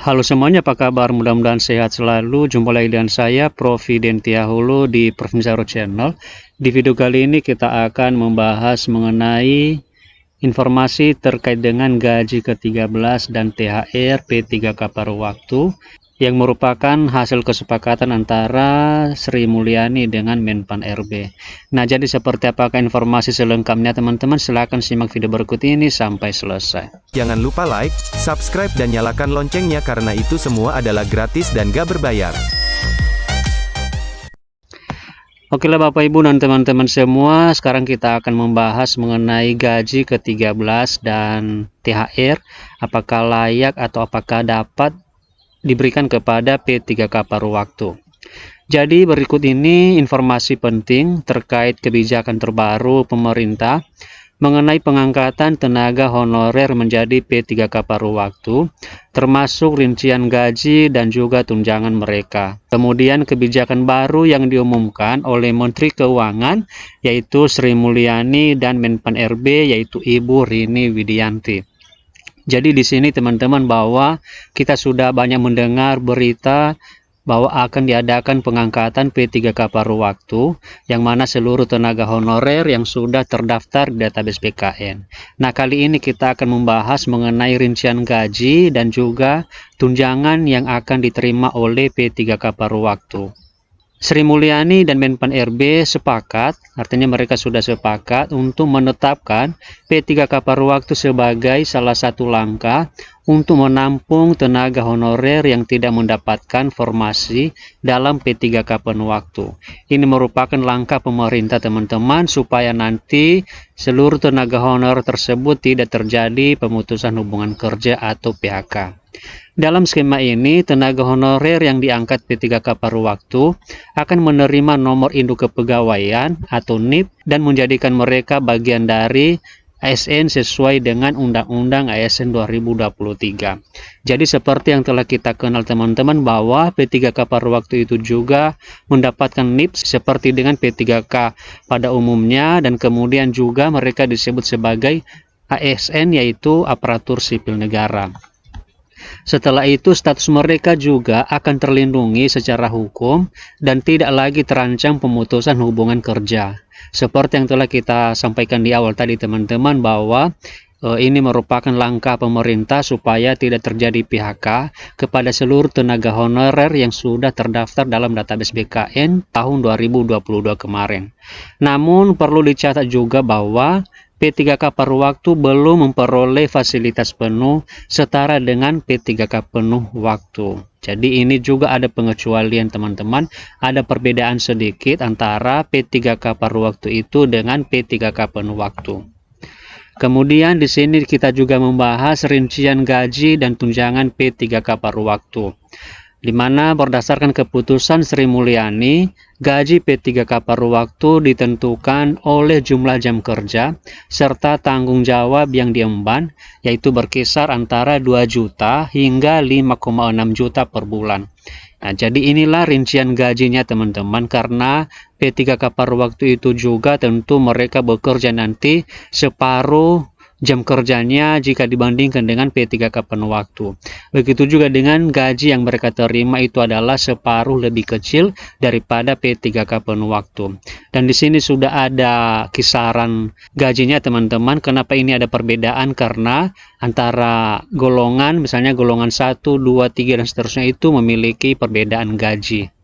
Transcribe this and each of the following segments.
Halo semuanya, apa kabar? Mudah-mudahan sehat selalu. Jumpa lagi dengan saya, Prof. Dentia Hulu di Provinsiaro Channel. Di video kali ini kita akan membahas mengenai informasi terkait dengan gaji ke-13 dan THR P3K paruh waktu yang merupakan hasil kesepakatan antara Sri Mulyani dengan Menpan RB. Nah, jadi seperti apakah informasi selengkapnya teman-teman? Silahkan simak video berikut ini sampai selesai. Jangan lupa like, subscribe dan nyalakan loncengnya karena itu semua adalah gratis dan gak berbayar. Oke lah Bapak Ibu dan teman-teman semua, sekarang kita akan membahas mengenai gaji ke-13 dan THR, apakah layak atau apakah dapat diberikan kepada P3K paruh waktu. Jadi berikut ini informasi penting terkait kebijakan terbaru pemerintah mengenai pengangkatan tenaga honorer menjadi P3K paruh waktu, termasuk rincian gaji dan juga tunjangan mereka. Kemudian kebijakan baru yang diumumkan oleh Menteri Keuangan yaitu Sri Mulyani dan Menpan RB yaitu Ibu Rini Widianti. Jadi di sini teman-teman bahwa kita sudah banyak mendengar berita bahwa akan diadakan pengangkatan P3K paruh waktu yang mana seluruh tenaga honorer yang sudah terdaftar di database BKN. Nah, kali ini kita akan membahas mengenai rincian gaji dan juga tunjangan yang akan diterima oleh P3K paruh waktu. Sri Mulyani dan Menpan RB sepakat, artinya mereka sudah sepakat untuk menetapkan P3K paruh waktu sebagai salah satu langkah untuk menampung tenaga honorer yang tidak mendapatkan formasi dalam P3K penuh waktu. Ini merupakan langkah pemerintah teman-teman supaya nanti seluruh tenaga honorer tersebut tidak terjadi pemutusan hubungan kerja atau PHK. Dalam skema ini, tenaga honorer yang diangkat P3K paruh waktu akan menerima nomor induk kepegawaian atau NIP dan menjadikan mereka bagian dari ASN sesuai dengan Undang-Undang ASN 2023. Jadi seperti yang telah kita kenal teman-teman bahwa P3K paruh waktu itu juga mendapatkan NIP seperti dengan P3K pada umumnya dan kemudian juga mereka disebut sebagai ASN yaitu aparatur sipil negara. Setelah itu status mereka juga akan terlindungi secara hukum dan tidak lagi terancam pemutusan hubungan kerja. Seperti yang telah kita sampaikan di awal tadi teman-teman bahwa ini merupakan langkah pemerintah supaya tidak terjadi PHK kepada seluruh tenaga honorer yang sudah terdaftar dalam database BKN tahun 2022 kemarin. Namun perlu dicatat juga bahwa P3K paruh waktu belum memperoleh fasilitas penuh setara dengan P3K penuh waktu. Jadi ini juga ada pengecualian teman-teman, ada perbedaan sedikit antara P3K paruh waktu itu dengan P3K penuh waktu. Kemudian di sini kita juga membahas rincian gaji dan tunjangan P3K paruh waktu, di mana berdasarkan keputusan Sri Mulyani, gaji P3K paruh waktu ditentukan oleh jumlah jam kerja serta tanggung jawab yang diemban, yaitu berkisar antara 2 juta hingga 5,6 juta per bulan. Nah, jadi inilah rincian gajinya teman-teman, karena P3K paruh waktu itu juga tentu mereka bekerja nanti separuh jam kerjanya jika dibandingkan dengan P3K penuh waktu. Begitu juga dengan gaji yang mereka terima itu adalah separuh lebih kecil daripada P3K penuh waktu. Dan di sini sudah ada kisaran gajinya teman-teman. Kenapa ini ada perbedaan? Karena antara golongan, misalnya golongan 1, 2, 3 dan seterusnya itu memiliki perbedaan gaji.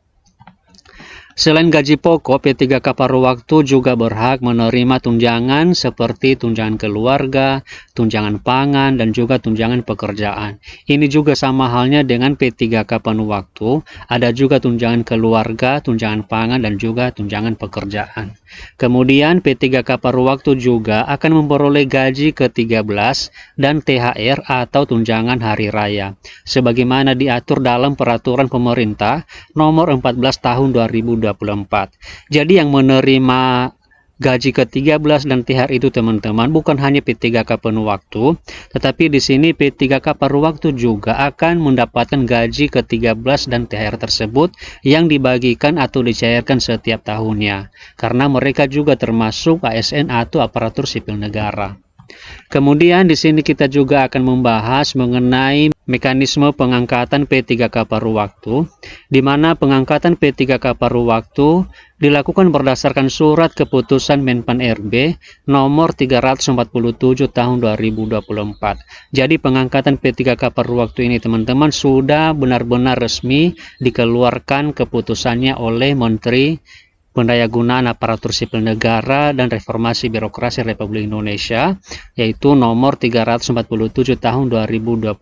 Selain gaji pokok, P3K paruh waktu juga berhak menerima tunjangan seperti tunjangan keluarga, tunjangan pangan, dan juga tunjangan pekerjaan. Ini juga sama halnya dengan P3K penuh waktu, ada juga tunjangan keluarga, tunjangan pangan, dan juga tunjangan pekerjaan. Kemudian P3K paruh waktu juga akan memperoleh gaji ke-13 dan THR atau tunjangan hari raya, sebagaimana diatur dalam peraturan pemerintah nomor 14 tahun 2024. Jadi yang menerima gaji ke-13 dan THR itu teman-teman bukan hanya P3K penuh waktu, tetapi di sini P3K paruh waktu juga akan mendapatkan gaji ke-13 dan THR tersebut yang dibagikan atau dicairkan setiap tahunnya, karena mereka juga termasuk ASN atau aparatur sipil negara. Kemudian di sini kita juga akan membahas mengenai mekanisme pengangkatan P3K paruh waktu, di mana pengangkatan P3K paruh waktu dilakukan berdasarkan surat keputusan Menpan RB nomor 347 tahun 2024. Jadi pengangkatan P3K paruh waktu ini teman-teman sudah benar-benar resmi dikeluarkan keputusannya oleh Menteri Pendayagunaan Aparatur Sipil Negara dan Reformasi Birokrasi Republik Indonesia, yaitu nomor 347 tahun 2024.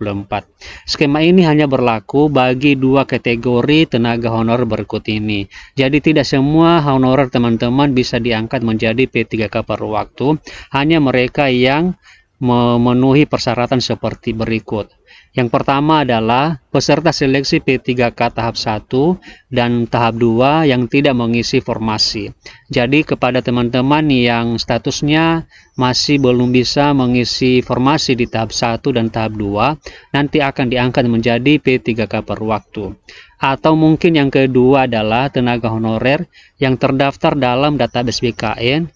Skema ini hanya berlaku bagi dua kategori tenaga honorer berikut ini. Jadi tidak semua honorer teman-teman bisa diangkat menjadi P3K paruh waktu, hanya mereka yang memenuhi persyaratan seperti berikut. Yang pertama adalah peserta seleksi P3K tahap 1 dan tahap 2 yang tidak mengisi formasi. Jadi kepada teman-teman yang statusnya masih belum bisa mengisi formasi di tahap 1 dan tahap 2, nanti akan diangkat menjadi P3K paruh waktu. Atau mungkin yang kedua adalah tenaga honorer yang terdaftar dalam database BKN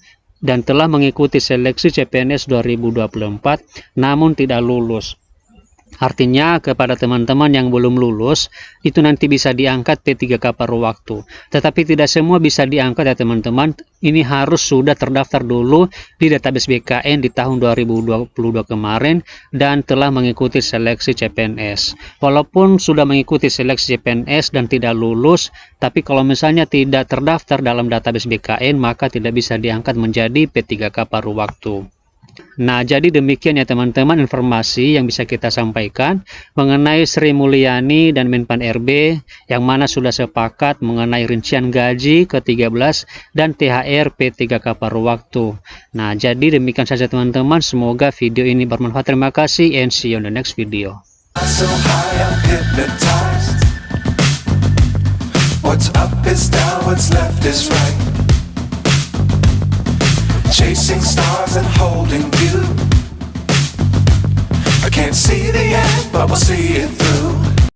dan telah mengikuti seleksi CPNS 2024 namun tidak lulus. Artinya kepada teman-teman yang belum lulus itu nanti bisa diangkat P3K paruh waktu. Tetapi tidak semua bisa diangkat ya teman-teman. Ini harus sudah terdaftar dulu di database BKN di tahun 2022 kemarin dan telah mengikuti seleksi CPNS. Walaupun sudah mengikuti seleksi CPNS dan tidak lulus, tapi kalau misalnya tidak terdaftar dalam database BKN maka tidak bisa diangkat menjadi P3K paruh waktu. Nah, jadi demikian ya teman-teman informasi yang bisa kita sampaikan mengenai Sri Mulyani dan Menpan RB yang mana sudah sepakat mengenai rincian gaji ke-13 dan THR P3K paruh waktu. Nah, jadi demikian saja teman-teman, semoga video ini bermanfaat. Terima kasih and see you on the next video. So high, I'm hypnotized. What's up is down, what's left is right. Chasing stars and holding you. I can't see the end, but we'll see it through.